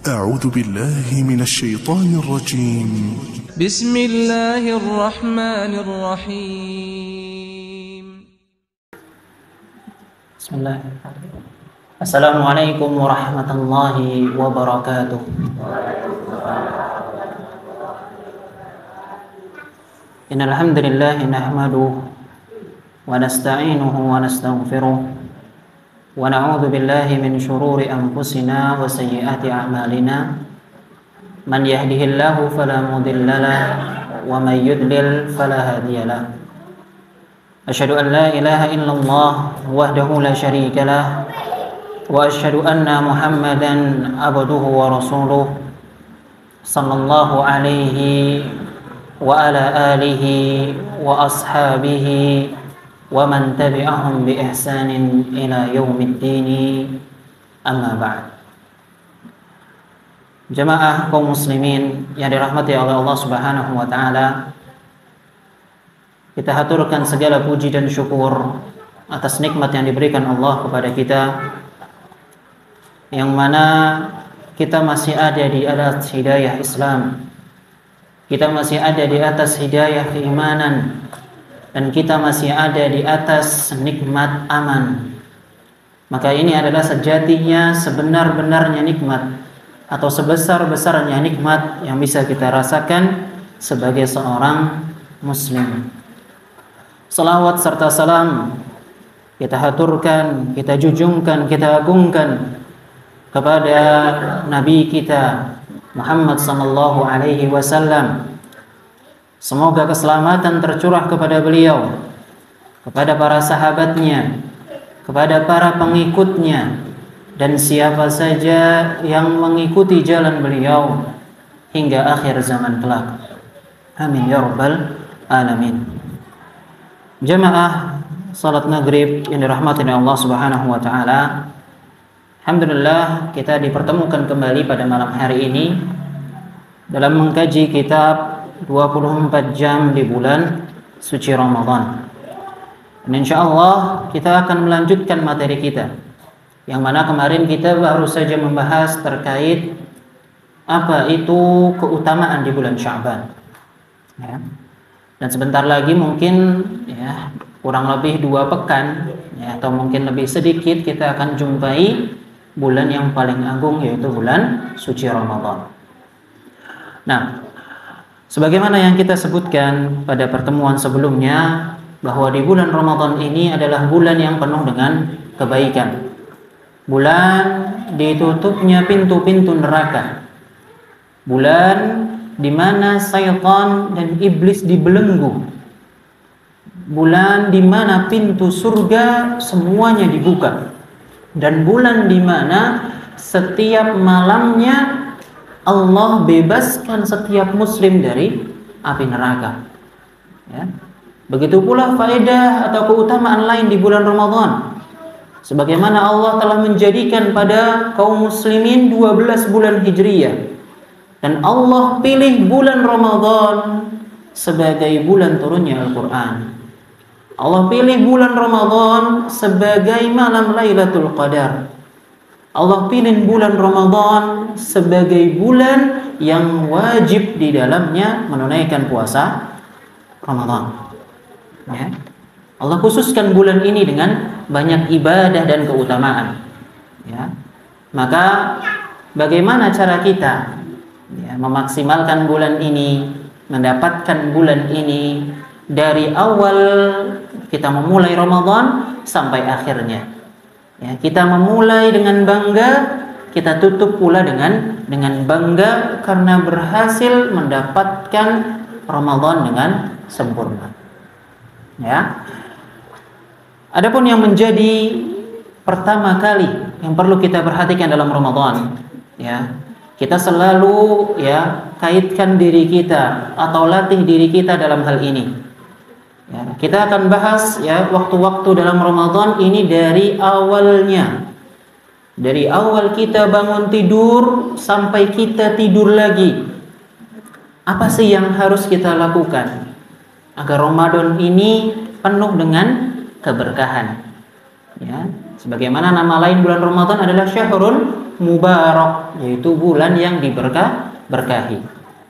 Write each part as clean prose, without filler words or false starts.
أعوذ بالله من الشيطان الرجيم. بسم الله الرحمن الرحيم. بسم الله. السلام عليكم ورحمة الله وبركاته. إن الحمد لله نحمده ونستعينه ونستغفره ونعوذ بالله من شرور أنفسنا وسيئات أعمالنا من يهده الله فلا مضل له ومن يضلل فلا هادي له أشهد أن لا إله إلا الله وحده لا شريك له وأشهد أن محمدا عبده ورسوله صلى الله عليه وعلى آله وأصحابه ومن تبعهم بإحسان إلى يوم الدين أما بعد. Jamaah kaum muslimin yang dirahmati oleh Allah Subhanahu wa taala, kita haturkan segala puji dan syukur atas nikmat yang diberikan Allah kepada kita, yang mana kita masih ada di atas hidayah Islam, kita masih ada di atas hidayah keimanan, dan kita masih ada di atas nikmat aman. Maka ini adalah sejatinya sebenar-benarnya nikmat atau sebesar-besarnya nikmat yang bisa kita rasakan sebagai seorang muslim. Salawat serta salam kita haturkan, kita junjungkan, kita agungkan kepada Nabi kita Muhammad sallallahu alaihi wasallam. Semoga keselamatan tercurah kepada beliau, kepada para sahabatnya, kepada para pengikutnya, dan siapa saja yang mengikuti jalan beliau hingga akhir zaman kelak. Amin ya rabbal alamin. Jamaah salat maghrib yang dirahmati oleh Allah Subhanahu wa taala, alhamdulillah kita dipertemukan kembali pada malam hari ini dalam mengkaji kitab 24 jam di bulan suci Ramadan. Dan insyaallah kita akan melanjutkan materi kita, yang mana kemarin kita baru saja membahas terkait apa itu keutamaan di bulan Sya'ban, ya. Dan sebentar lagi mungkin ya kurang lebih 2 pekan ya, atau mungkin lebih sedikit kita akan jumpai bulan yang paling agung, yaitu bulan suci Ramadan. Nah, sebagaimana yang kita sebutkan pada pertemuan sebelumnya, bahwa di bulan Ramadan ini adalah bulan yang penuh dengan kebaikan. Bulan ditutupnya pintu-pintu neraka. Bulan di mana syaitan dan iblis dibelenggu. Bulan di mana pintu surga semuanya dibuka. Dan bulan di mana setiap malamnya Allah bebaskan setiap muslim dari api neraka, ya. Begitu pula faedah atau keutamaan lain di bulan Ramadan. Sebagaimana Allah telah menjadikan pada kaum muslimin 12 bulan Hijriyah, dan Allah pilih bulan Ramadan sebagai bulan turunnya Al-Quran. Allah pilih bulan Ramadan sebagai malam Lailatul Qadar. Allah pilih bulan Ramadan sebagai bulan yang wajib di dalamnya menunaikan puasa Ramadan, ya. Allah khususkan bulan ini dengan banyak ibadah dan keutamaan, ya. Maka bagaimana cara kita ya, memaksimalkan bulan ini, mendapatkan bulan ini dari awal kita memulai Ramadan sampai akhirnya. Ya, kita memulai dengan bangga, kita tutup pula dengan bangga karena berhasil mendapatkan Ramadan dengan sempurna. Ya. Adapun yang menjadi pertama kali yang perlu kita perhatikan dalam Ramadan, ya, kita selalu ya kaitkan diri kita atau latih diri kita dalam hal ini. Ya, kita akan bahas ya waktu-waktu dalam Ramadan ini dari awalnya, dari awal kita bangun tidur sampai kita tidur lagi. Apa sih yang harus kita lakukan agar Ramadan ini penuh dengan keberkahan, Ya, sebagaimana nama lain bulan Ramadan adalah syahrun mubarak, yaitu bulan yang berkahi.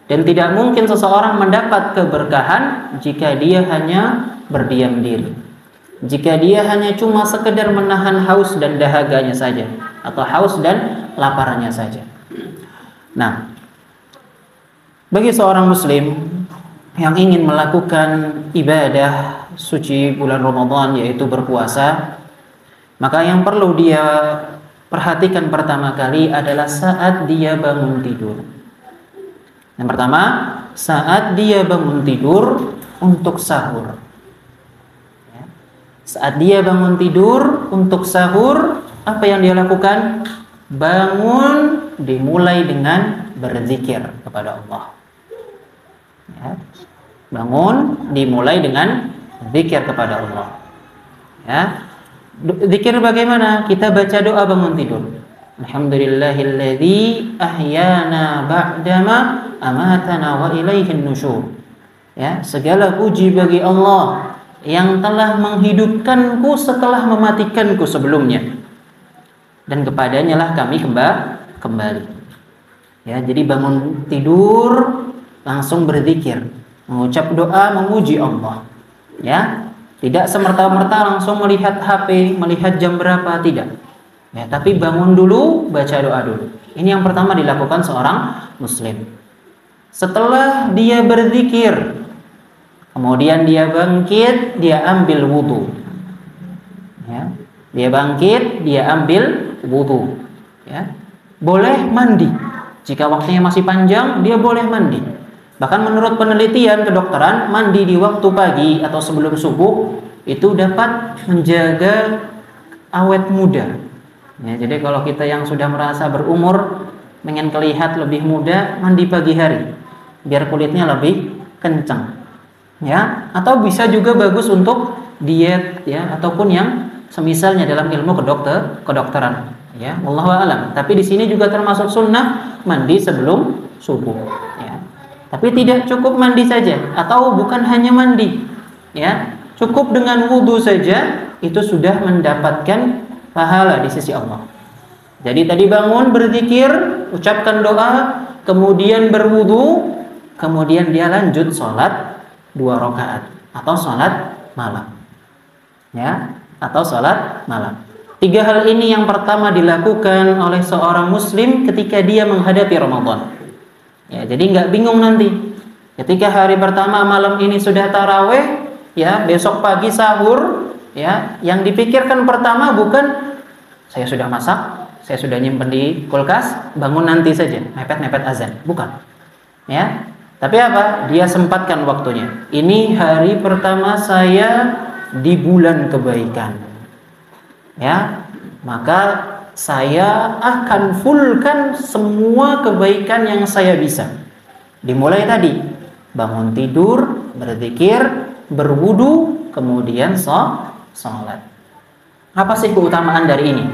Dan tidak mungkin seseorang mendapat keberkahan jika dia hanya berdiam diri. Jika dia hanya cuma sekedar menahan haus dan dahaganya saja, atau haus dan laparnya saja. Nah, bagi seorang muslim yang ingin melakukan ibadah suci bulan Ramadan, yaitu berpuasa, maka yang perlu dia perhatikan pertama kali adalah saat dia bangun tidur. Yang pertama, saat dia bangun tidur untuk sahur. Ya. Saat dia bangun tidur untuk sahur, apa yang dia lakukan? Bangun dimulai dengan berzikir kepada Allah. Ya. Bangun dimulai dengan zikir kepada Allah. Ya. Zikir bagaimana? Kita baca doa bangun tidur. Alhamdulillahilladzi ahyana ba'dama amatana wa ilaihin nusyur. Ya, segala puji bagi Allah yang telah menghidupkanku setelah mematikanku sebelumnya. Dan kepadanya lah kami kembali. Ya, jadi bangun tidur langsung berzikir, mengucap doa memuji Allah. Ya. Tidak semerta-merta langsung melihat HP, melihat jam berapa, tidak. Ya, tapi bangun dulu, baca doa dulu. Ini yang pertama dilakukan seorang muslim. Setelah dia berzikir, kemudian dia bangkit, dia ambil wudu. Ya, dia bangkit, dia ambil wudu. Ya, boleh mandi. Jika waktunya masih panjang, dia boleh mandi. Bahkan menurut penelitian kedokteran, mandi di waktu pagi atau sebelum subuh itu dapat menjaga awet muda. Ya, jadi kalau kita yang sudah merasa berumur, ingin terlihat lebih muda, mandi pagi hari, biar kulitnya lebih kencang. Ya, atau bisa juga bagus untuk diet, ya, ataupun yang semisalnya dalam ilmu kedokteran. Ya, wallahu a'lam. Tapi di sini juga termasuk sunnah mandi sebelum subuh. Ya. Tapi tidak cukup mandi saja, atau bukan hanya mandi, ya, cukup dengan wudu saja itu sudah mendapatkan pahala di sisi Allah. Jadi tadi bangun berzikir, ucapkan doa, kemudian berwudu, kemudian dia lanjut sholat 2 rakaat atau sholat malam, ya, atau sholat malam. 3 hal ini yang pertama dilakukan oleh seorang muslim ketika dia menghadapi Ramadan. Ya, jadi nggak bingung nanti. Ketika hari pertama malam ini sudah taraweh, ya, besok pagi sahur, ya, yang dipikirkan pertama bukan saya sudah masak, saya sudah nyimpen di kulkas, bangun nanti saja, mepet-mepet azan, bukan. Ya, tapi apa? Dia sempatkan waktunya. Ini hari pertama saya di bulan kebaikan. Ya, maka saya akan fullkan semua kebaikan yang saya bisa. Dimulai tadi, bangun tidur, berzikir, berwudu, kemudian sholat. Apa sih keutamaan dari ini?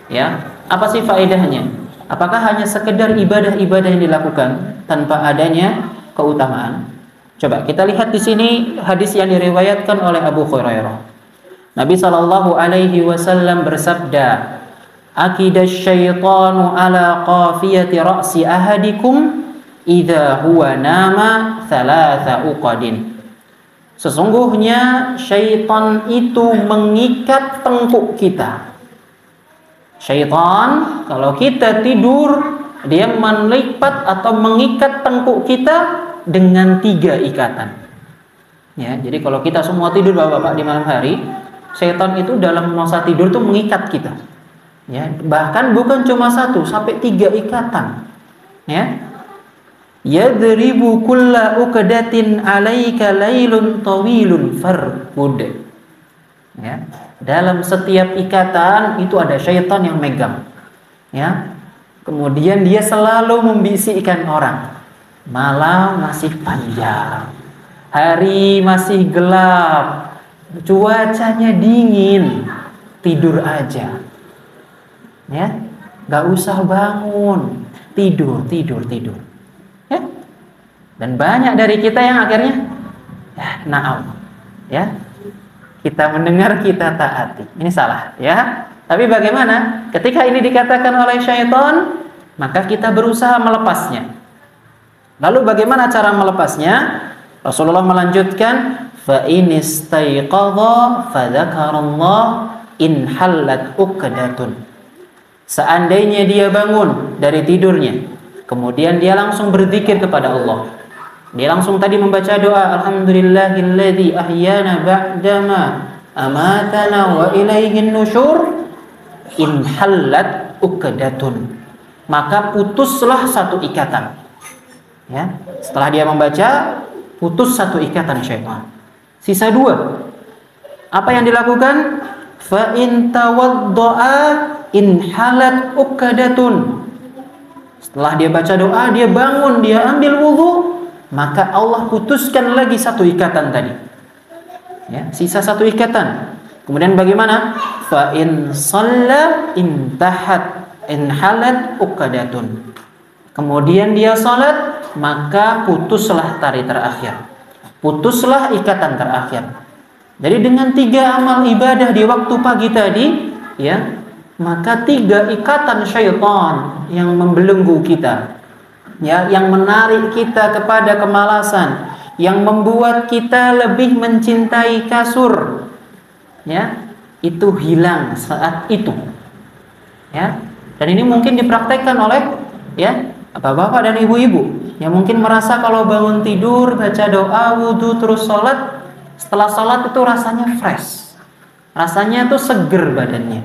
Ya, apa sih faedahnya? Apakah hanya sekedar ibadah-ibadah yang dilakukan tanpa adanya keutamaan? Coba kita lihat di sini hadis yang diriwayatkan oleh Abu Hurairah. Nabi SAW bersabda, "Akidash syaitanu ala qafiyati ra'si ahadikum idza huwa nama thalatha uqadin." Sesungguhnya syaitan itu mengikat tengkuk kita. Syaitan kalau kita tidur, dia melipat atau mengikat tengkuk kita dengan 3 ikatan. Ya, jadi kalau kita semua tidur Bapak-bapak di malam hari, syaitan itu dalam masa tidur tuh mengikat kita. Ya, bahkan bukan cuma 1, sampai 3 ikatan. Ya. Yadribu kulla uqdatin 'alaika lailun tawilun farqud. Ya. Dalam setiap ikatan itu ada syaitan yang megang. Ya. Kemudian dia selalu membisikkan orang. Malam masih panjang. Hari masih gelap. Cuacanya dingin. Tidur aja. Ya, nggak usah bangun, tidur. Ya, dan banyak dari kita yang akhirnya, naam, ya, Kita mendengar, kita taati. Ini salah, ya. Tapi bagaimana? Ketika ini dikatakan oleh syaitan, maka kita berusaha melepasnya. Lalu bagaimana cara melepasnya? Rasulullah melanjutkan, fa in istayqadha fadzakarallah in hallat uqdatun. Seandainya dia bangun dari tidurnya, kemudian dia langsung berzikir kepada Allah. Dia langsung tadi membaca doa, alhamdulillahilladzi ahyana ba'dama amatana wa ilaihin nusyur in hallat uqdatun. Maka putuslah satu ikatan. Ya, setelah dia membaca, putus satu ikatan syaitan. Sisa dua. Apa yang dilakukan? Fa in tawaddaa in halat uqdatun. Setelah dia baca doa, dia bangun, dia ambil wudu, maka Allah putuskan lagi satu ikatan tadi. Ya, sisa satu ikatan. Kemudian bagaimana? Fa in shalla intahat in halat uqdatun. Kemudian dia salat, maka putuslah tali terakhir. Putuslah ikatan terakhir. Jadi dengan 3 amal ibadah di waktu pagi tadi, ya, maka 3 ikatan syaitan yang membelenggu kita, ya, yang menarik kita kepada kemalasan, yang membuat kita lebih mencintai kasur, ya, itu hilang saat itu, ya. Dan ini mungkin dipraktekkan oleh, ya, bapak-bapak dan ibu-ibu yang mungkin merasa kalau bangun tidur, baca doa, wudhu, terus sholat, setelah sholat itu rasanya fresh, rasanya tuh seger badannya,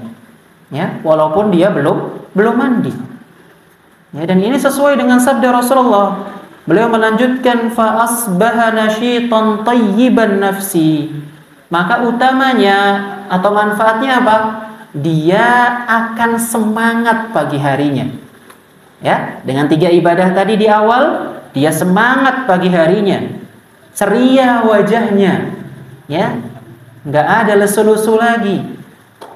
ya, walaupun dia belum mandi, ya. Dan ini sesuai dengan sabda Rasulullah. Beliau melanjutkan, fa asbaha nasyitan tayyiban nafsi. Maka utamanya atau manfaatnya apa? Dia akan semangat pagi harinya. Ya, dengan 3 ibadah tadi di awal, dia semangat pagi harinya, ceria wajahnya, ya, nggak ada lesu-lesu lagi.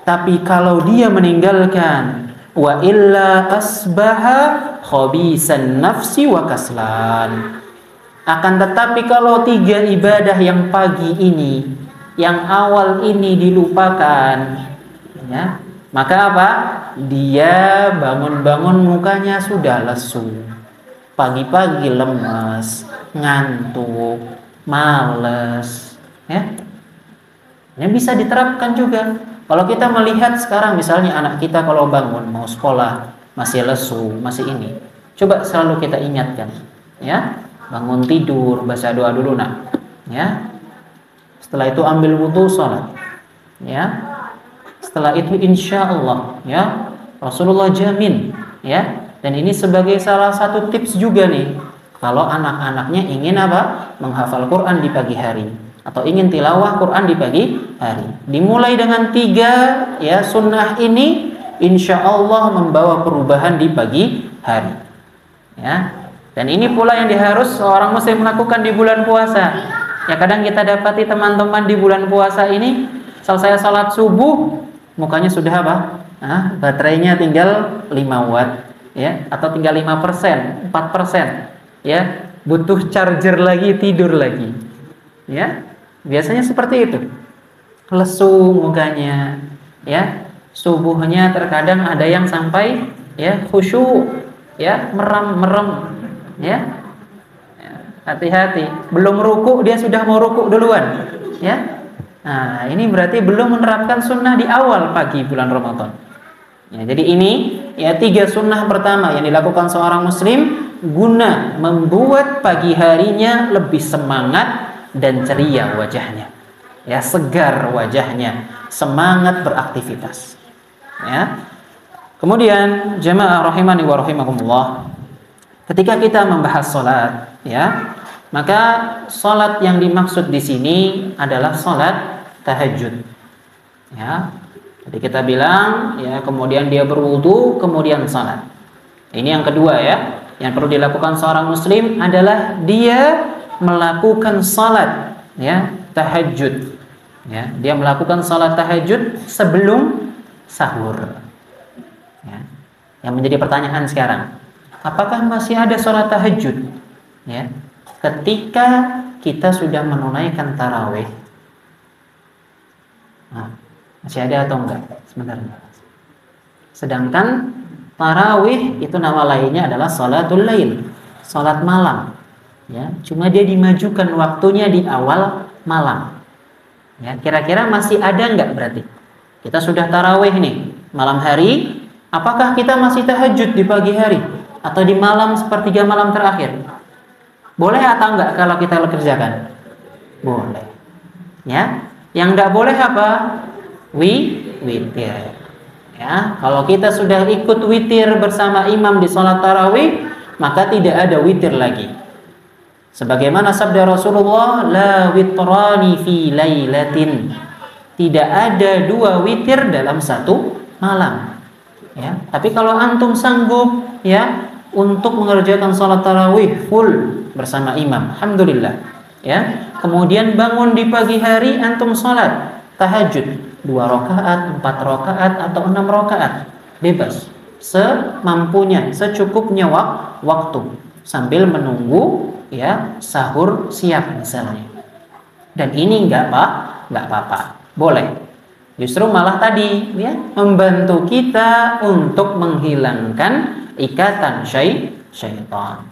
Tapi kalau dia meninggalkan, wa illa asbaha khabisan nafsi wa kaslan. Akan tetapi kalau 3 ibadah yang pagi ini, yang awal ini dilupakan, ya, maka apa? Dia bangun-bangun mukanya sudah lesu, pagi-pagi lemas, ngantuk, males, ya. Ini bisa diterapkan juga. Kalau kita melihat sekarang misalnya anak kita kalau bangun mau sekolah masih lesu, masih ini, coba selalu kita ingatkan, ya, bangun tidur, baca doa dulu nak, ya. Setelah itu ambil wudu, sholat, ya. Setelah itu insya Allah, ya, Rasulullah jamin, ya. Dan ini sebagai salah satu tips juga nih, kalau anak-anaknya ingin apa? Menghafal Quran di pagi hari, atau ingin tilawah Quran di pagi hari. Dimulai dengan 3, ya, sunnah ini, insya Allah membawa perubahan di pagi hari, ya. Dan ini pula yang diharus seorang muslim melakukan di bulan puasa. Ya, kadang kita dapati teman-teman di bulan puasa ini selesai salat subuh, mukanya sudah apa? Baterainya tinggal 5 watt, ya, atau tinggal 5%, 4%, ya, butuh charger lagi, tidur lagi, ya. Biasanya seperti itu, lesu mukanya, ya. Subuhnya terkadang ada yang sampai, ya, khusyuk, ya, merem, ya. Hati-hati, belum ruku dia sudah mau ruku duluan, ya. Nah, ini berarti belum menerapkan sunnah di awal pagi bulan Ramadan. Ya, jadi ini, ya, 3 sunnah pertama yang dilakukan seorang muslim guna membuat pagi harinya lebih semangat dan ceria wajahnya, ya, segar wajahnya, semangat beraktivitas, ya. Kemudian jemaah rahimani wa rahimakumullah, ketika kita membahas salat, ya, maka salat yang dimaksud di sini adalah salat tahajud, ya. Jadi kita bilang, ya, kemudian dia berwudu, kemudian salat. Ini yang kedua, ya, yang perlu dilakukan seorang muslim adalah dia melakukan salat, ya, tahajud, ya. Dia melakukan salat tahajud sebelum sahur, ya. Yang menjadi pertanyaan sekarang, apakah masih ada salat tahajud, ya, ketika kita sudah menunaikan tarawih? Nah, masih ada atau enggak? Sebentar. Sedangkan tarawih itu nama lainnya adalah salatul lail, salat malam. Ya, cuma dia dimajukan waktunya di awal malam. Ya, kira-kira masih ada enggak berarti? Kita sudah tarawih nih, malam hari. Apakah kita masih tahajud di pagi hari atau di malam sepertiga malam terakhir? Boleh atau enggak kalau kita kerjakan? Boleh. Ya, yang enggak boleh apa? Witir. Ya, kalau kita sudah ikut witir bersama imam di salat tarawih, maka tidak ada witir lagi. Sebagaimana sabda Rasulullah, la witrani fi lailatin. Tidak ada 2 witir dalam satu malam. Ya, tapi kalau antum sanggup ya untuk mengerjakan salat tarawih full bersama imam, alhamdulillah. Ya, kemudian bangun di pagi hari antum salat tahajud 2 rakaat, 4 rakaat atau 6 rakaat, bebas semampunya, secukupnya waktu sambil menunggu ya sahur siap misalnya. Dan ini enggak apa-apa, boleh. Justru malah tadi ya membantu kita untuk menghilangkan ikatan syaitan.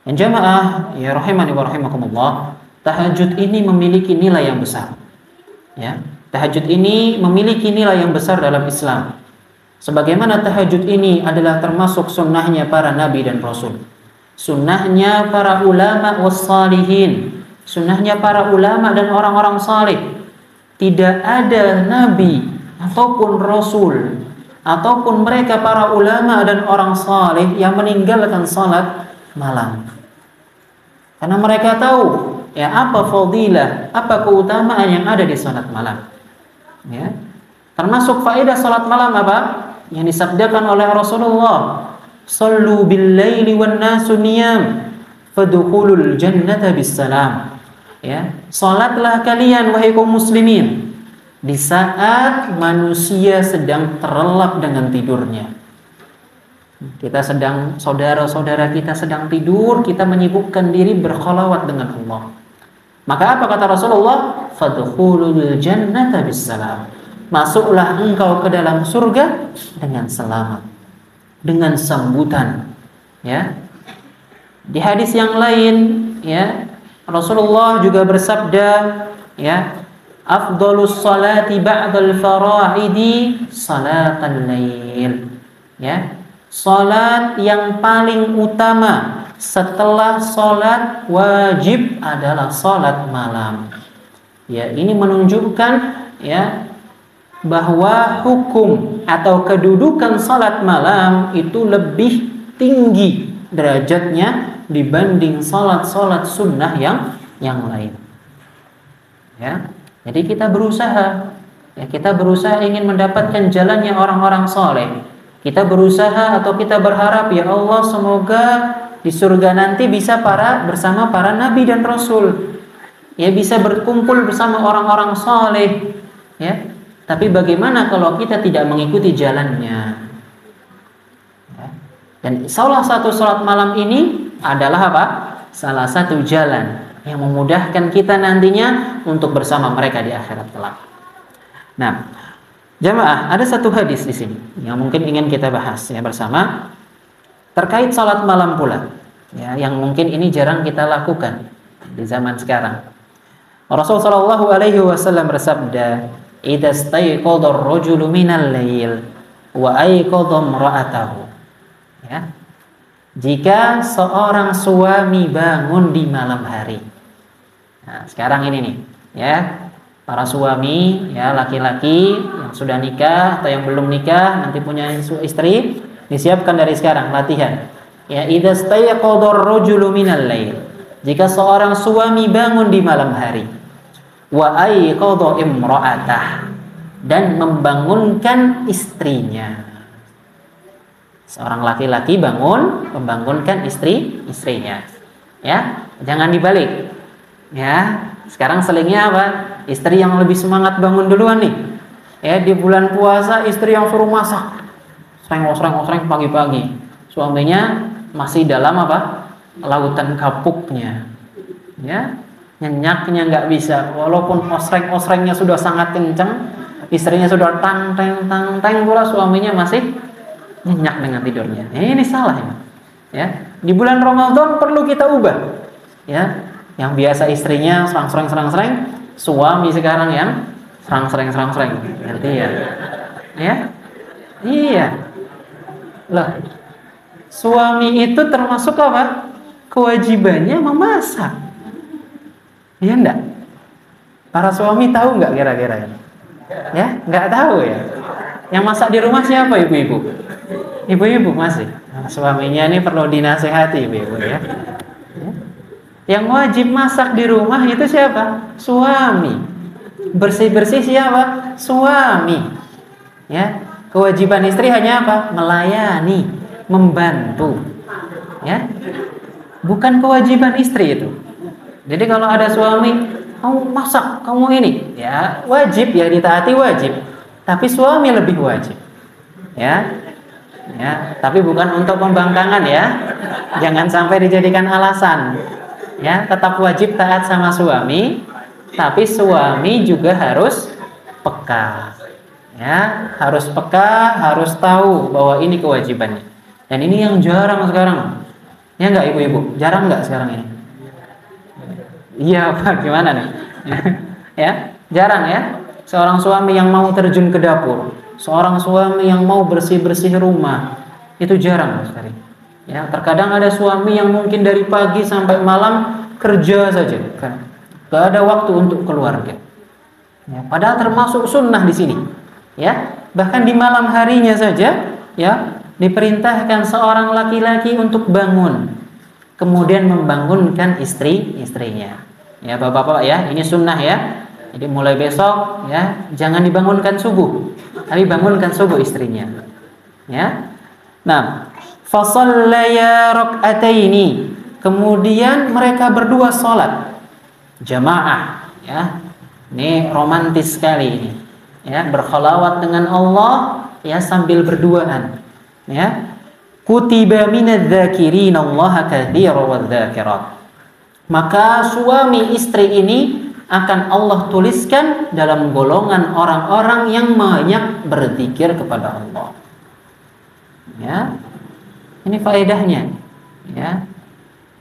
Dan jamaah ya rahimani wa rahimakumullah, tahajud ini memiliki nilai yang besar. Ya, tahajud ini memiliki nilai yang besar dalam Islam. Sebagaimana tahajud ini adalah termasuk sunnahnya para nabi dan rasul, sunnahnya para ulama wassalihin, sunnahnya para ulama dan orang-orang saleh. Tidak ada nabi ataupun rasul ataupun mereka para ulama dan orang saleh yang meninggalkan salat malam, karena mereka tahu ya apa fadilah, apa keutamaan yang ada di salat malam. Ya. Termasuk faedah salat malam apa? Yang disabdakan oleh Rasulullah, "Shallu bil-laili wan-nasu niyam, fadkhulul jannata bis-salam." Ya, salatlah kalian wahai kaum muslimin di saat manusia sedang terlelap dengan tidurnya. Kita sedang, saudara-saudara kita sedang tidur, kita menyibukkan diri berkholawat dengan Allah. Maka apa kata Rasulullah? Fadkhulul jannata bissalam. Masuklah engkau ke dalam surga dengan selamat, dengan sambutan. Ya. Di hadis yang lain, ya, Rasulullah juga bersabda, ya, afdhalus salati ba'dal fara'idi salatal lail. Ya. Salat yang paling utama setelah salat wajib adalah salat malam. Ya, ini menunjukkan ya bahwa hukum atau kedudukan salat malam itu lebih tinggi derajatnya dibanding salat-salat sunnah yang lain. Ya, jadi kita berusaha, ya kita berusaha ingin mendapatkan jalannya orang-orang saleh. Kita berusaha atau kita berharap ya Allah semoga di surga nanti bisa bersama para nabi dan rasul. Ya bisa berkumpul bersama orang-orang saleh. Ya. Tapi bagaimana kalau kita tidak mengikuti jalannya? Ya. Dan salah satu salat malam ini adalah apa? Salah satu jalan yang memudahkan kita nantinya untuk bersama mereka di akhirat kelak. Nah, jamaah, ada satu hadis di sini yang mungkin ingin kita bahas ya bersama terkait salat malam pula. Ya, yang mungkin ini jarang kita lakukan di zaman sekarang. Rasulullah sallallahu alaihi wasallam bersabda, "Idza stayqadha ar-rajulu minal lail wa ayqadha imra'atahu." Ya. Jika seorang suami bangun di malam hari. Nah, sekarang ini nih, ya. Para suami, ya laki-laki yang sudah nikah atau yang belum nikah, nanti punya istri, disiapkan dari sekarang latihan. Ya, idza stayqadha ar-rajulu minal lail. Jika seorang suami bangun di malam hari, wa ayqadha imra'atah, dan membangunkan istrinya. Seorang laki-laki membangunkan istrinya. Ya, jangan dibalik. Ya, sekarang selingnya apa? Istri yang lebih semangat bangun duluan nih. Ya, di bulan puasa istri yang suruh masak. Osreng pagi-pagi. Suaminya masih dalam apa? Lautan kapuknya. Ya. Nyenyaknya nggak bisa, walaupun osreng-osrengnya sudah sangat kencang, istrinya sudah tang-teng pula, suaminya masih nyenyak dengan tidurnya. Ini salah ini. Ya, di bulan Ramadan perlu kita ubah. Ya, yang biasa istrinya serang-serang, suami sekarang yang serang-serang. Ngerti ya? Ya, iya. Lah, suami itu termasuk apa? Kewajibannya memasak. Iya enggak? Para suami tahu enggak kira-kira ini? Ya, enggak tahu ya. Yang masak di rumah siapa, ibu-ibu? Ibu-ibu masih. Nah, suaminya ini perlu dinasehati, ibu-ibu ya. Yang wajib masak di rumah itu siapa? Suami. Bersih-bersih siapa? Suami. Ya, kewajiban istri hanya apa? Melayani, membantu. Ya. Bukan kewajiban istri itu. Jadi kalau ada suami, kamu masak, kamu ini, ya wajib, ya ditaati wajib. Tapi suami lebih wajib, ya, Tapi bukan untuk pembangkangan ya. Jangan sampai dijadikan alasan, ya. Tetap wajib taat sama suami, tapi suami juga harus peka, ya. Harus peka, harus tahu bahwa ini kewajibannya. Dan ini yang jarang sekarang, ya nggak ibu-ibu? Jarang nggak sekarang ini? Iya, Pak, gimana nih? Ya, jarang ya. Seorang suami yang mau terjun ke dapur, seorang suami yang mau bersih-bersih rumah, itu jarang sekali. Ya, terkadang ada suami yang mungkin dari pagi sampai malam kerja saja, kan? Gak ada waktu untuk keluarga. Ya, padahal termasuk sunnah di sini. Ya, bahkan di malam harinya saja, ya, diperintahkan seorang laki-laki untuk bangun, kemudian membangunkan istrinya. Ya bapak-bapak ya, ini sunnah ya. Jadi mulai besok ya, jangan dibangunkan subuh, tapi bangunkan subuh istrinya. Ya. Nah, fasallaya rak'ataini. Kemudian mereka berdua salat jamaah ya. Ini romantis sekali ini. Ya, berkhalawat dengan Allah ya sambil berduaan. Ya. Kutiba minadz-dzakirina Allaha katsiran wadz-dzakirat. Maka suami istri ini akan Allah tuliskan dalam golongan orang-orang yang banyak berzikir kepada Allah. Ya, ini faedahnya. Ya,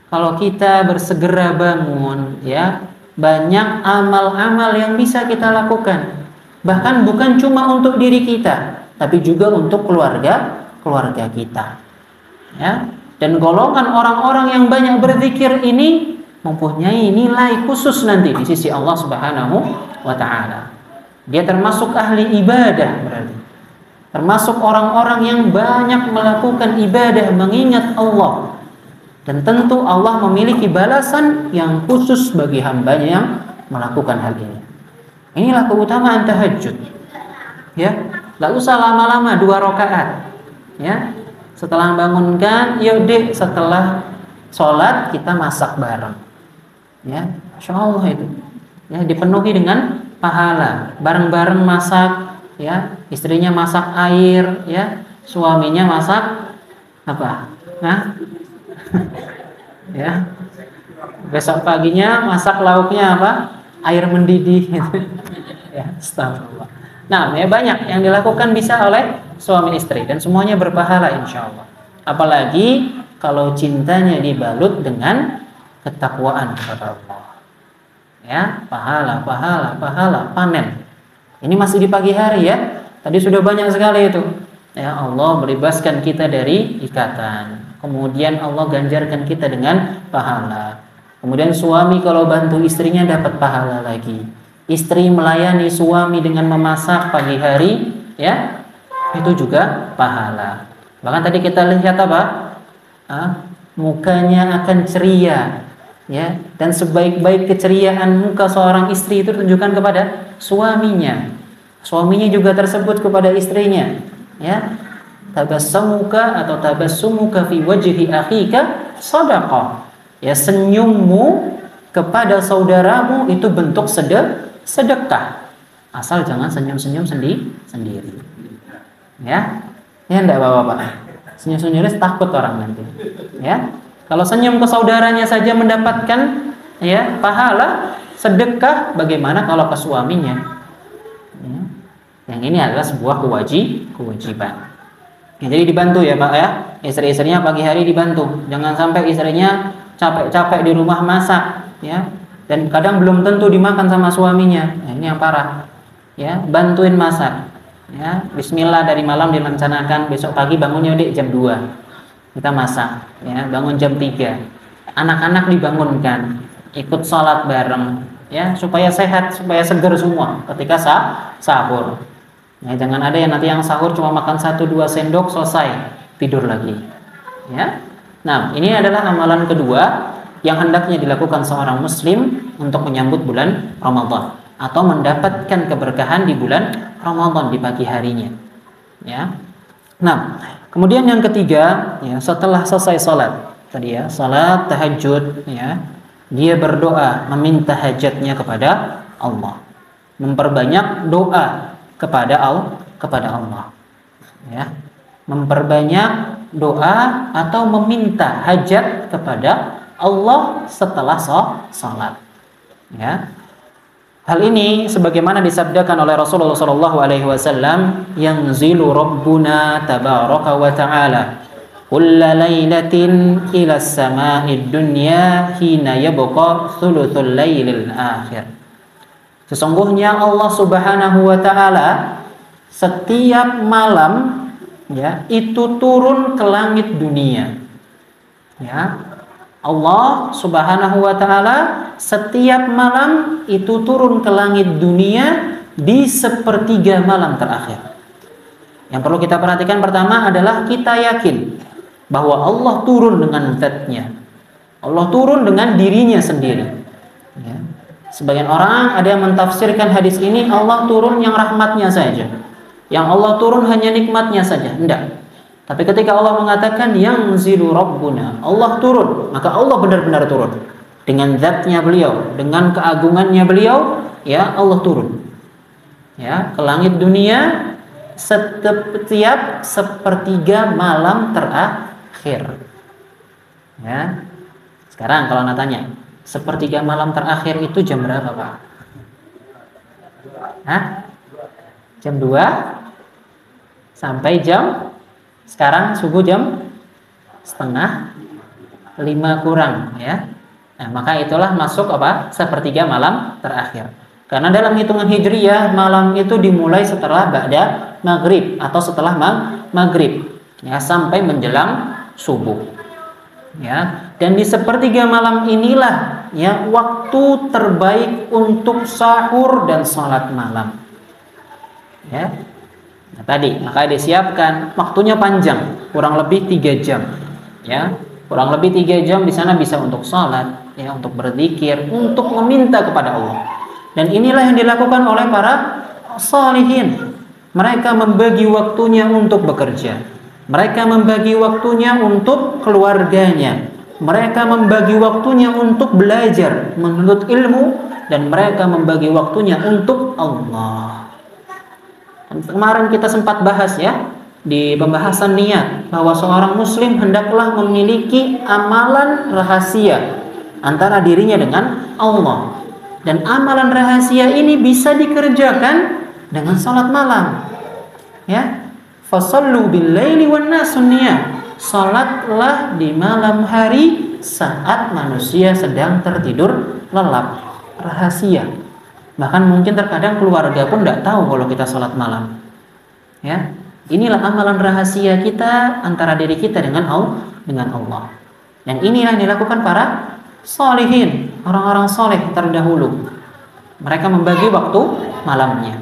kalau kita bersegera bangun, ya banyak amal-amal yang bisa kita lakukan. Bahkan bukan cuma untuk diri kita, tapi juga untuk keluarga kita. Ya, dan golongan orang-orang yang banyak berzikir ini mempunyai nilai khusus nanti di sisi Allah Subhanahu wa taala. Dia termasuk ahli ibadah berarti. Termasuk orang-orang yang banyak melakukan ibadah mengingat Allah. Dan tentu Allah memiliki balasan yang khusus bagi hambanya yang melakukan hal ini. Inilah keutamaan tahajud. Ya, enggak usah lama-lama 2 rakaat. Ya. Setelah bangunkan, yaudah setelah sholat kita masak bareng. Ya, Masya Allah itu. Ya, dipenuhi dengan pahala. Bareng-bareng masak, ya, istrinya masak air, ya, suaminya masak apa? Nah, ya, besok paginya masak lauknya apa? Air mendidih. Ya, astagfirullah. Nah, ya banyak yang dilakukan bisa oleh suami istri dan semuanya berpahala insya Allah. Apalagi kalau cintanya dibalut dengan ketakwaan kepada Allah. Ya, pahala, panen. Ini masih di pagi hari ya. Tadi sudah banyak sekali itu. Ya, Allah bebaskan kita dari ikatan. Kemudian Allah ganjarkan kita dengan pahala. Kemudian suami kalau bantu istrinya dapat pahala lagi. Istri melayani suami dengan memasak pagi hari, ya, itu juga pahala. Bahkan tadi kita lihat apa? Mukanya akan ceria. Ya, dan sebaik-baik keceriaan muka seorang istri itu tunjukkan kepada suaminya. Suaminya juga tersebut kepada istrinya. Ya, tabassamuka atau tabassumuka fi wajhi akhika shadaqah. Ya, senyummu kepada saudaramu itu bentuk sedekah. Asal jangan senyum-senyum sendiri. Ya, ya enggak Bapak-bapak. Senyum sendiri takut orang nanti. Ya. Kalau senyum ke saudaranya saja mendapatkan ya, pahala sedekah bagaimana kalau ke suaminya? Ya. Yang ini adalah sebuah kewajiban. Ya, jadi dibantu ya Pak ya, istri-istrinya pagi hari dibantu. Jangan sampai istrinya capek-capek di rumah masak, ya, dan kadang belum tentu dimakan sama suaminya. Nah, ini yang parah. Ya, bantuin masak. Ya, Bismillah dari malam direncanakan, besok pagi bangunnya dek jam 2. Kita masak, ya, bangun jam 3. Anak-anak dibangunkan, ikut sholat bareng, ya, supaya sehat, supaya segar semua ketika sahur. Ya, jangan ada yang nanti yang sahur cuma makan 1-2 sendok selesai tidur lagi. Ya. Nah, ini adalah amalan kedua yang hendaknya dilakukan seorang muslim untuk menyambut bulan Ramadan atau mendapatkan keberkahan di bulan Ramadan di pagi harinya. Ya. Nah, kemudian yang ketiga, ya, setelah selesai salat tadi ya, salat tahajud, ya, dia berdoa meminta hajatnya kepada Allah. Memperbanyak doa kepada Allah, ya, memperbanyak doa atau meminta hajat kepada Allah setelah salat, ya. Hal ini sebagaimana disabdakan oleh Rasulullah SAW, yanzilu Rabbuna tabaraka wa ta'ala kulla lailatin ila sama'id dunya hina yabqa thuluthul lailil akhir. Sesungguhnya Allah Subhanahu wa taala setiap malam, ya, itu turun ke langit dunia. Ya. Allah Subhanahu wa taala setiap malam itu turun ke langit dunia di sepertiga malam terakhir. Yang perlu kita perhatikan pertama adalah kita yakin bahwa Allah turun dengan zat-Nya. Allah turun dengan dirinya sendiri. Ya. Sebagian orang ada yang mentafsirkan hadis ini Allah turun yang rahmatnya saja, yang Allah turun hanya nikmatnya saja. Tidak. Tapi ketika Allah mengatakan yanzilu Rabbuna, Allah turun, maka Allah benar-benar turun dengan zatnya beliau, dengan keagungannya beliau, ya, Allah turun, ya, ke langit dunia setiap sepertiga malam terakhir. Ya. Sekarang kalau Anda tanya, sepertiga malam terakhir itu jam berapa, Pak? Hah? Jam 2 sampai jam, sekarang subuh jam 4:30 kurang, ya. Nah, maka itulah masuk apa? Sepertiga malam terakhir. Karena dalam hitungan hijriyah malam itu dimulai setelah ba'da maghrib atau setelah maghrib, ya, sampai menjelang subuh. Ya, dan di sepertiga malam inilah, ya, waktu terbaik untuk sahur dan salat malam. Ya. Nah, tadi maka disiapkan waktunya panjang, kurang lebih 3 jam. Ya, kurang lebih 3 jam di sana bisa untuk salat, ya, untuk berzikir, untuk meminta kepada Allah. Dan inilah yang dilakukan oleh para shalihin. Mereka membagi waktunya untuk bekerja. Mereka membagi waktunya untuk keluarganya. Mereka membagi waktunya untuk belajar, menuntut ilmu, dan mereka membagi waktunya untuk Allah. Dan kemarin kita sempat bahas, ya, di pembahasan niat, bahwa seorang muslim hendaklah memiliki amalan rahasia antara dirinya dengan Allah. Dan amalan rahasia ini bisa dikerjakan dengan salat malam. Ya. Fasallu bil-laili wan-nasun niyam. Salatlah di malam hari saat manusia sedang tertidur lelap. Rahasia. Bahkan mungkin terkadang keluarga pun tidak tahu kalau kita salat malam. Ya. Inilah amalan rahasia kita antara diri kita dengan Allah. Dan inilah yang dilakukan para sholihin, orang-orang soleh terdahulu. Mereka membagi waktu malamnya.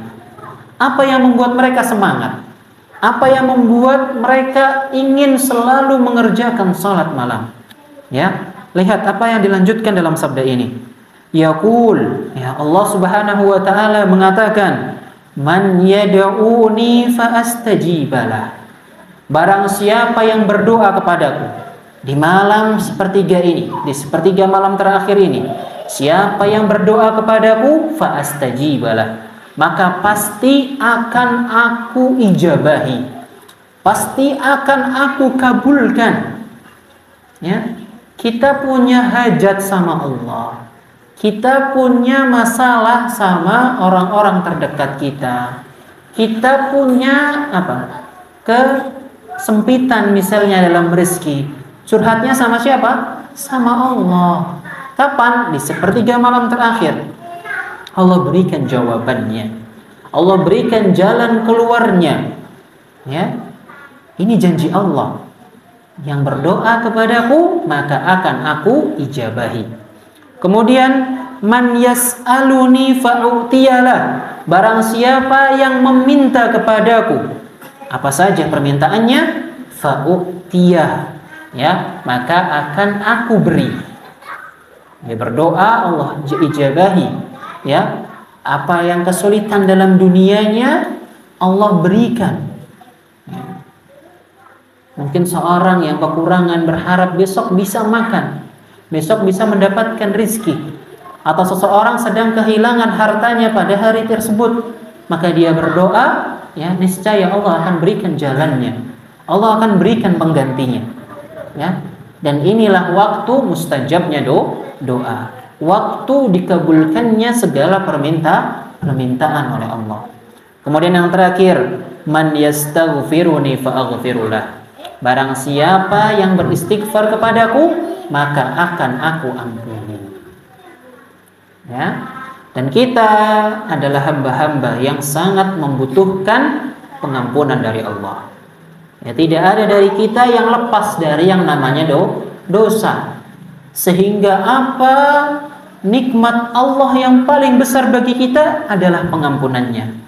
Apa yang membuat mereka semangat? Apa yang membuat mereka ingin selalu mengerjakan salat malam? Ya, lihat apa yang dilanjutkan dalam sabda ini. Yaqul, ya, Allah Subhanahu wa taala mengatakan, "Man yad'uni fa astajibalah." Barang siapa yang berdoa kepadaku di malam sepertiga ini, di sepertiga malam terakhir ini, siapa yang berdoa kepadaku fa astajibalah, maka pasti akan aku ijabahi, pasti akan aku kabulkan. Ya, kita punya hajat sama Allah, kita punya masalah sama orang-orang terdekat kita. Kita punya kesempitan misalnya dalam rezeki. Curhatnya sama siapa? Sama Allah. Kapan? Di sepertiga malam terakhir. Allah berikan jawabannya. Allah berikan jalan keluarnya. Ya. Ini janji Allah. Yang berdoa kepadaku, maka akan aku ijabahi. Kemudian, man yas'aluni fa'utiyalah. Barang siapa yang meminta kepadaku, apa saja permintaannya, fa'utiyah, ya, maka akan aku beri. Dia berdoa, Allah ijabahi, ya. Apa yang kesulitan dalam dunianya, Allah berikan. Ya. Mungkin seorang yang kekurangan berharap besok bisa makan, besok bisa mendapatkan rizki. Atau seseorang sedang kehilangan hartanya pada hari tersebut, maka dia berdoa, ya, niscaya Allah akan berikan jalannya. Allah akan berikan penggantinya. Ya. Dan inilah waktu mustajabnya doa. Waktu dikabulkannya segala permintaan oleh Allah. Kemudian yang terakhir, man yastaghfiruni fa'aghfirulah. Barang siapa yang beristighfar kepadaku, maka akan aku ampuni. Ya. Dan kita adalah hamba-hamba yang sangat membutuhkan pengampunan dari Allah. Ya, tidak ada dari kita yang lepas dari yang namanya dosa. Sehingga apa nikmat Allah yang paling besar bagi kita adalah pengampunannya.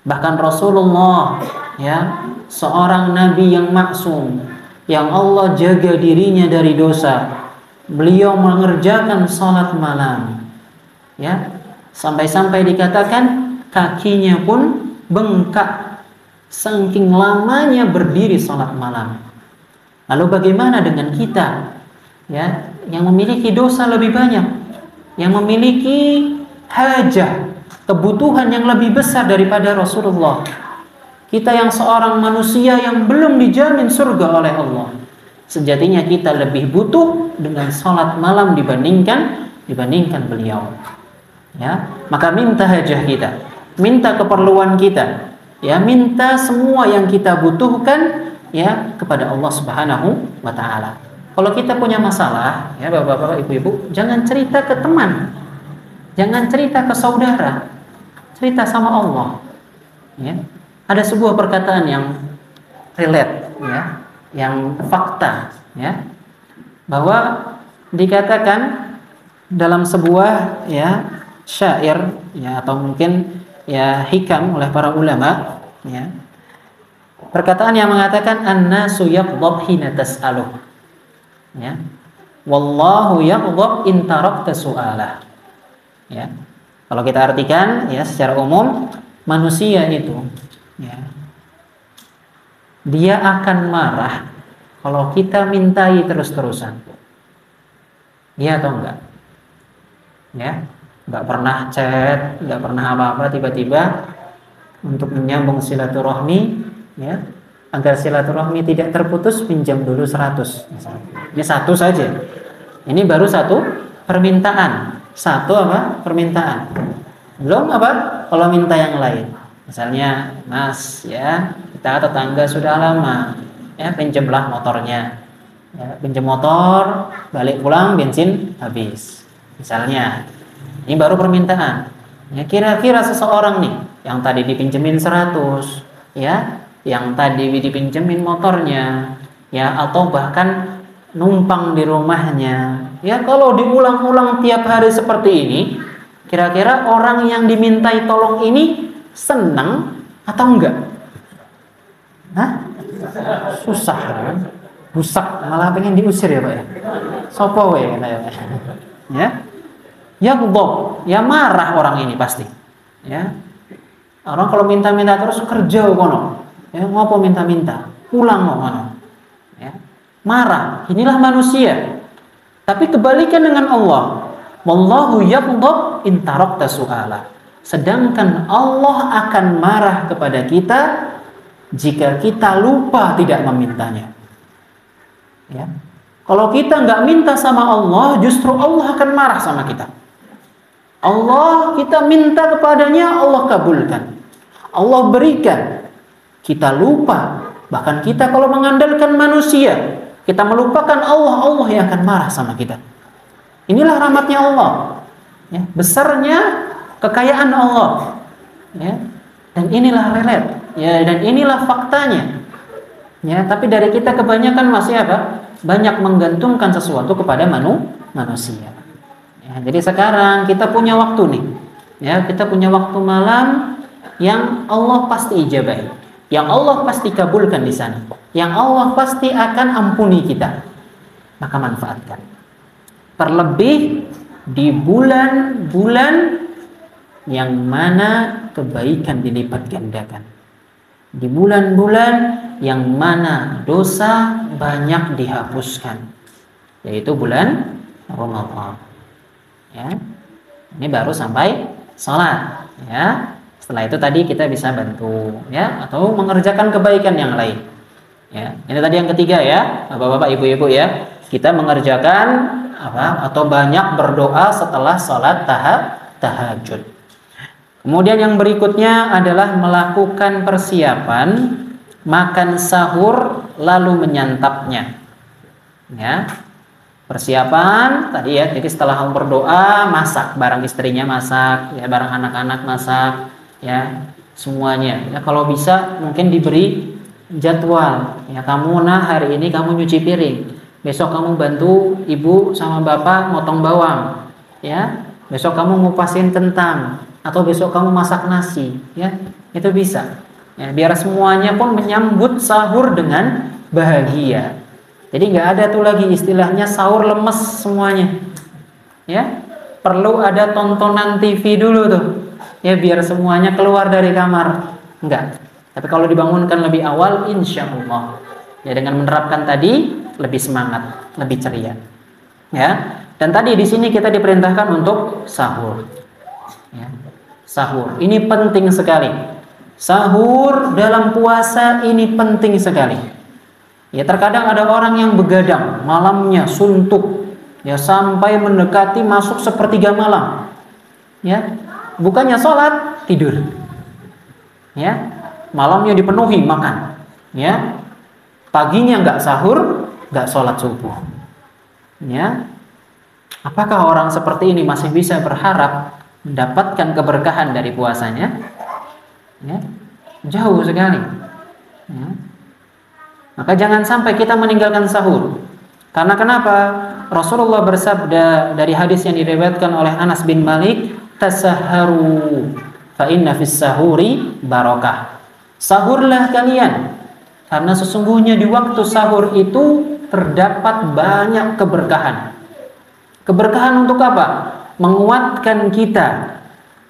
Bahkan Rasulullah, ya, seorang nabi yang maksum, yang Allah jaga dirinya dari dosa. Beliau mengerjakan salat malam, ya, sampai-sampai dikatakan kakinya pun bengkak saking lamanya berdiri salat malam. Lalu bagaimana dengan kita, ya, yang memiliki dosa lebih banyak, yang memiliki hajah, kebutuhan yang lebih besar daripada Rasulullah? Kita yang seorang manusia yang belum dijamin surga oleh Allah. Sejatinya kita lebih butuh dengan salat malam dibandingkan beliau. Ya, maka minta hajah kita, minta keperluan kita, ya, minta semua yang kita butuhkan, ya, kepada Allah Subhanahu wa taala. Kalau kita punya masalah, ya, Bapak-bapak, Ibu-ibu, jangan cerita ke teman. Jangan cerita ke saudara. Cerita sama Allah. Ya. Ada sebuah perkataan yang relate, ya, yang fakta, ya, bahwa dikatakan dalam sebuah, ya, syair, ya, atau mungkin, ya, hikam oleh para ulama, ya, perkataan yang mengatakan an-nasu yaghdab hina tas'aluh, ya, wallahu yaghdab in tarakta su'alah. Ya, kalau kita artikan, ya, secara umum, manusia itu, ya, dia akan marah kalau kita mintai terus-terusan. Iya atau enggak? Ya, enggak pernah chat, enggak pernah apa-apa, tiba-tiba untuk menyambung silaturahmi, ya, agar silaturahmi tidak terputus, pinjam dulu 100 misalnya. Ini satu saja. Ini baru satu permintaan. Satu apa? Permintaan. Belum apa? Kalau minta yang lain. Misalnya, Mas, ya, kita tetangga sudah lama, ya, pinjamlah motornya. Ya, pinjam motor, balik pulang bensin habis. Misalnya, ini baru permintaan. Ya, kira-kira seseorang nih yang tadi dipinjemin 100, ya, yang tadi dipinjemin motornya, ya, atau bahkan numpang di rumahnya. Ya, kalau diulang-ulang tiap hari seperti ini, kira-kira orang yang dimintai tolong ini senang atau enggak? Hah? Susah kan? Busak, malah pengen diusir ya Pak ya. Sopo we katanya. Ya. Ya gubok, ya marah orang ini pasti. Ya. Orang kalau minta-minta terus kerja kono. Ya, ngopo minta-minta? Pulang kono. Ya. Marah. Inilah manusia. Tapi kebalikan dengan Allah. Wallahu yaghdab in tarakta su'ala. Sedangkan Allah akan marah kepada kita jika kita lupa tidak memintanya. Ya. Kalau kita nggak minta sama Allah, justru Allah akan marah sama kita. Allah, kita minta kepadanya, Allah kabulkan, Allah berikan. Kita lupa. Bahkan kita kalau mengandalkan manusia, kita melupakan Allah, Allah yang akan marah sama kita. Inilah rahmatnya Allah, ya, besarnya kekayaan Allah, ya, dan inilah relat, ya, dan inilah faktanya, ya. Tapi dari kita kebanyakan masih apa? Banyak menggantungkan sesuatu kepada manusia. Ya, jadi sekarang kita punya waktu nih, ya, kita punya waktu malam yang Allah pasti ijabahi, yang Allah pasti kabulkan di sana, yang Allah pasti akan ampuni kita. Maka manfaatkan. Terlebih di bulan-bulan yang mana kebaikan dilipat gandakan. Di bulan-bulan yang mana dosa banyak dihapuskan, yaitu bulan Ramadan. Ya. Ini baru sampai salat, ya. Setelah itu tadi kita bisa bantu, ya, atau mengerjakan kebaikan yang lain. Ya. Ini tadi yang ketiga, ya, Bapak-bapak, Ibu-ibu, ya. Kita mengerjakan atau banyak berdoa setelah salat tahajud. Kemudian yang berikutnya adalah melakukan persiapan makan sahur lalu menyantapnya. Ya. Persiapan tadi, ya, jadi setelah berdoa masak, bareng istrinya masak, ya, bareng anak-anak masak, ya, semuanya. Ya, kalau bisa mungkin diberi jadwal. Ya, kamu hari ini kamu nyuci piring. Besok kamu bantu ibu sama bapak motong bawang. Ya. Besok kamu ngupasin kentang. Atau besok kamu masak nasi, ya, itu bisa. Ya, biar semuanya pun menyambut sahur dengan bahagia. Jadi nggak ada tuh lagi istilahnya sahur lemes semuanya, ya. Perlu ada tontonan TV dulu tuh, ya, biar semuanya keluar dari kamar. Enggak. Tapi kalau dibangunkan lebih awal, insya Allah, ya, dengan menerapkan tadi lebih semangat, lebih ceria, ya. Dan tadi di sini kita diperintahkan untuk sahur. Ya. Sahur ini penting sekali. Sahur dalam puasa ini penting sekali. Ya, terkadang ada orang yang begadang malamnya suntuk, ya, sampai mendekati masuk sepertiga malam. Ya, bukannya sholat, tidur. Ya, malamnya dipenuhi makan. Ya, paginya nggak sahur, nggak sholat subuh. Ya, apakah orang seperti ini masih bisa berharap mendapatkan keberkahan dari puasanya? Ya, jauh sekali. Ya. Maka jangan sampai kita meninggalkan sahur. Karena kenapa? Rasulullah bersabda dari hadis yang diriwayatkan oleh Anas bin Malik, "Tasahharu fa inna fis sahuri barakah." Sahurlah kalian, karena sesungguhnya di waktu sahur itu terdapat banyak keberkahan. Keberkahan untuk apa? Menguatkan kita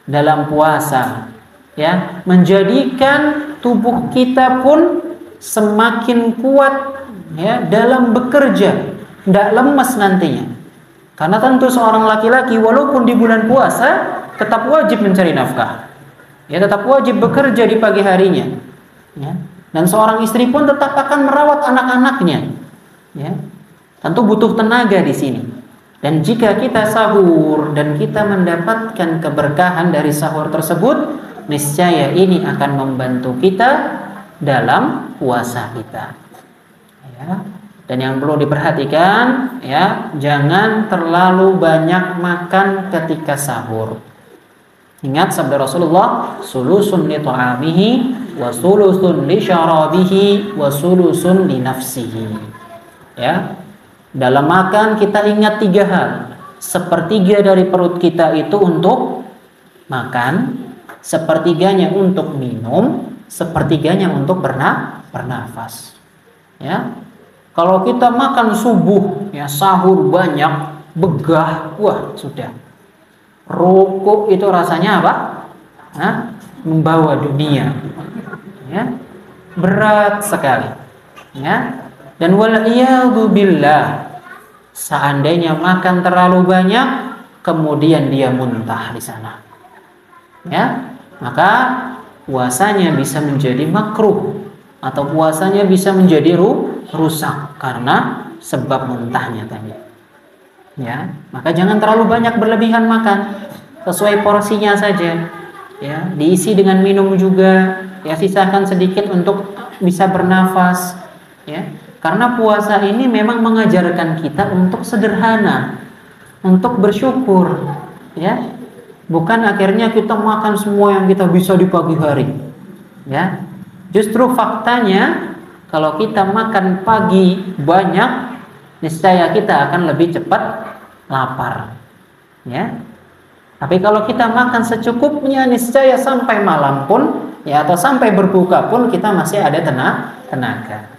dalam puasa, ya, menjadikan tubuh kita pun semakin kuat, ya, dalam bekerja, tidak lemas nantinya. Karena tentu seorang laki-laki walaupun di bulan puasa tetap wajib mencari nafkah, ya, tetap wajib bekerja di pagi harinya, ya. Dan seorang istri pun tetap akan merawat anak-anaknya, ya. Tentu butuh tenaga di sini. Dan jika kita sahur dan kita mendapatkan keberkahan dari sahur tersebut, niscaya ini akan membantu kita dalam puasa kita. Ya. Dan yang perlu diperhatikan, ya, jangan terlalu banyak makan ketika sahur. Ingat sabda Rasulullah, sulusun li ta'amihi wa sulusun li syarabihi wa sulusun li nafsihi. Ya. Dalam makan kita ingat 3 hal. Sepertiga dari perut kita itu untuk makan, sepertiganya untuk minum, sepertiganya untuk bernafas. Ya. Kalau kita makan subuh, ya, sahur banyak, begah, wah, sudah. Rokok itu rasanya apa? Membawa dunia. Ya. Berat sekali. Ya. Dan wal'iyadu billah, seandainya makan terlalu banyak kemudian dia muntah di sana, ya, maka puasanya bisa menjadi makruh atau puasanya bisa menjadi rusak karena sebab muntahnya tadi. Ya, maka jangan terlalu banyak berlebihan makan, sesuai porsinya saja. Ya, diisi dengan minum juga. Ya, sisakan sedikit untuk bisa bernafas. Ya, karena puasa ini memang mengajarkan kita untuk sederhana, untuk bersyukur. Ya, bukan akhirnya kita makan semua yang kita bisa di pagi hari. Ya, justru faktanya kalau kita makan pagi banyak, niscaya kita akan lebih cepat lapar. Ya. Tapi kalau kita makan secukupnya, niscaya sampai malam pun, ya, atau sampai berbuka pun kita masih ada tenaga.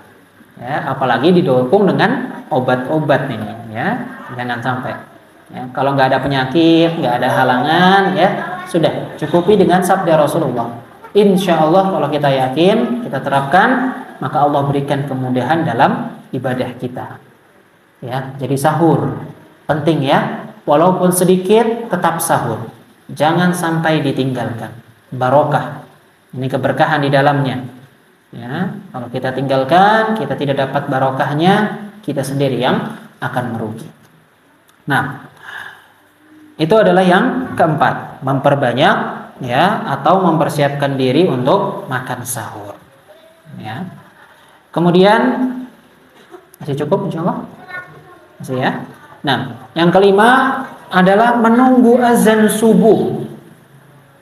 Ya, apalagi didukung dengan obat-obat ini. Ya, jangan sampai. Ya, kalau nggak ada penyakit, nggak ada halangan, ya sudah cukupi dengan sabda Rasulullah. Insya Allah kalau kita yakin, kita terapkan, maka Allah berikan kemudahan dalam ibadah kita. Ya, jadi sahur penting ya, walaupun sedikit tetap sahur. Jangan sampai ditinggalkan. Barokah. Ini keberkahan di dalamnya. Ya, kalau kita tinggalkan, kita tidak dapat barokahnya, kita sendiri yang akan merugi. Nah, itu adalah yang keempat, memperbanyak ya atau mempersiapkan diri untuk makan sahur. Ya. Kemudian masih cukup insyaallah? Masih ya? Nah, yang kelima adalah menunggu azan subuh.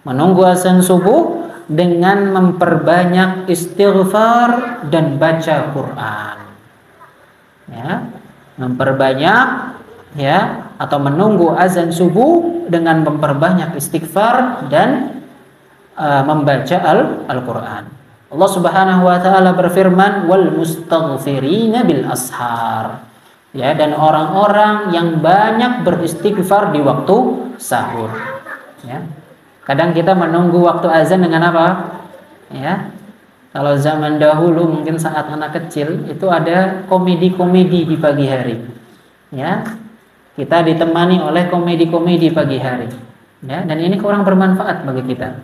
Menunggu azan subuh dengan memperbanyak istighfar dan baca Quran. Ya, memperbanyak ya atau menunggu azan subuh dengan memperbanyak istighfar dan membaca Al-Quran. Allah Subhanahu wa taala berfirman, wal mustaghfirina bil ashar. Ya, dan orang-orang yang banyak beristighfar di waktu sahur. Ya. Kadang kita menunggu waktu azan dengan apa? Ya. Kalau zaman dahulu mungkin saat anak kecil itu ada komedi-komedi di pagi hari. Ya. Kita ditemani oleh komedi-komedi pagi hari. Ya, dan ini kurang bermanfaat bagi kita.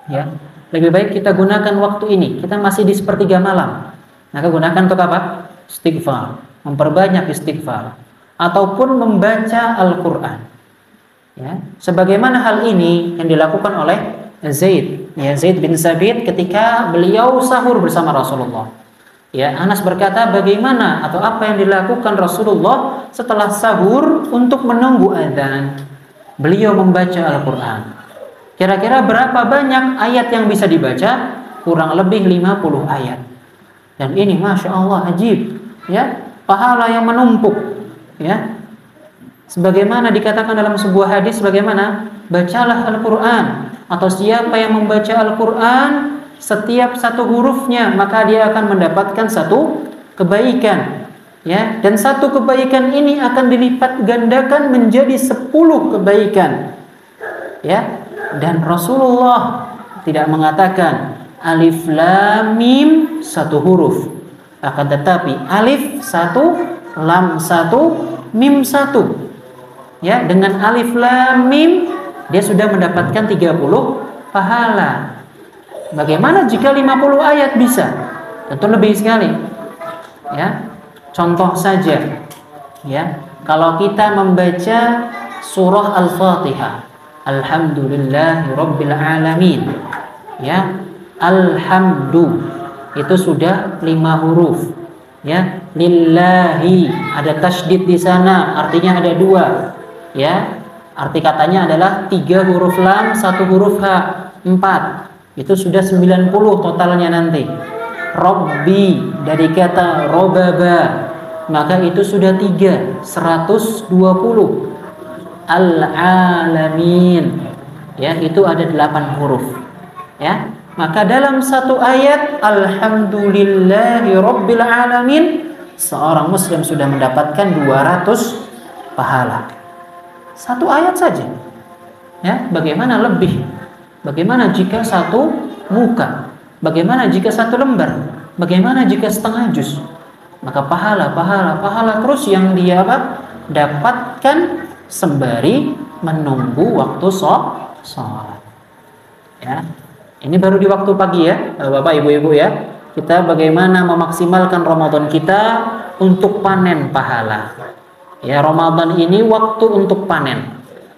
Ya. Lebih baik kita gunakan waktu ini. Kita masih di sepertiga malam. Maka gunakan untuk apa? Istighfar, memperbanyak istighfar ataupun membaca Al-Qur'an. Ya, sebagaimana hal ini yang dilakukan oleh Zaid bin Sabit ketika beliau sahur bersama Rasulullah. Ya, Anas berkata, bagaimana atau apa yang dilakukan Rasulullah setelah sahur untuk menunggu azan? Beliau membaca Al-Qur'an. Kira-kira berapa banyak ayat yang bisa dibaca? Kurang lebih 50 ayat. Dan ini Masya Allah ajib, ya, pahala yang menumpuk. Ya, sebagaimana dikatakan dalam sebuah hadis, bagaimana? Bacalah Al-Quran, atau siapa yang membaca Al-Quran, setiap satu hurufnya maka dia akan mendapatkan satu kebaikan. Ya, dan satu kebaikan ini akan dilipat gandakan menjadi 10 kebaikan. Ya, dan Rasulullah tidak mengatakan alif lam mim satu huruf, akan tetapi alif satu, lam satu, mim satu. Ya, dengan alif lam mim dia sudah mendapatkan 30 pahala. Bagaimana jika 50 ayat bisa? Tentu lebih sekali. Ya. Contoh saja. Ya, kalau kita membaca surah Al-Fatihah, Alhamdulillahirabbil alamin. Ya, alhamdu itu sudah 5 huruf. Ya, lillahi ada tasydid di sana, artinya ada 2. Ya, arti katanya adalah 3 huruf lam, 1 huruf ha, 4. Itu sudah 90 totalnya nanti. Rabbi dari kata robaba, maka itu sudah 3, 120. Al-alamin, ya, itu ada 8 huruf. Ya, maka dalam satu ayat Alhamdulillahi Rabbil Alamin, seorang muslim sudah mendapatkan 200 pahala. Satu ayat saja. Ya, bagaimana lebih? Bagaimana jika satu muka? Bagaimana jika satu lembar? Bagaimana jika setengah juz? Maka pahala terus yang dia dapatkan sembari menunggu waktu sholat. Ya. Ini baru di waktu pagi ya, Bapak Ibu-ibu ya. Kita bagaimana memaksimalkan Ramadan kita untuk panen pahala. Ya, Ramadan ini waktu untuk panen.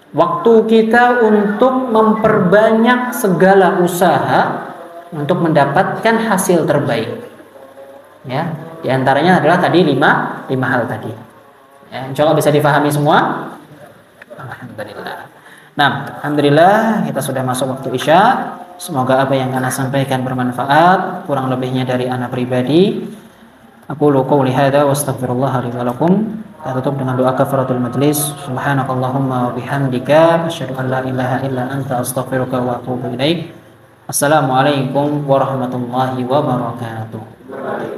Waktu kita untuk memperbanyak segala usaha untuk mendapatkan hasil terbaik. Ya, di antaranya adalah tadi lima hal tadi. Ya, insya Allah bisa difahami semua. Alhamdulillah. Nah, alhamdulillah kita sudah masuk waktu Isya. Semoga apa yang ana sampaikan bermanfaat. Kurang lebihnya dari ana pribadi. Aku qouli hadza wa astaghfirullah li wa lakum. Kita tutup dengan doa kafaratul majlis. Subhanakallahumma wa bihamdika asyhadu an la ilaha illa anta astaghfiruka wa atubu ilaik. Assalamualaikum warahmatullahi wabarakatuh.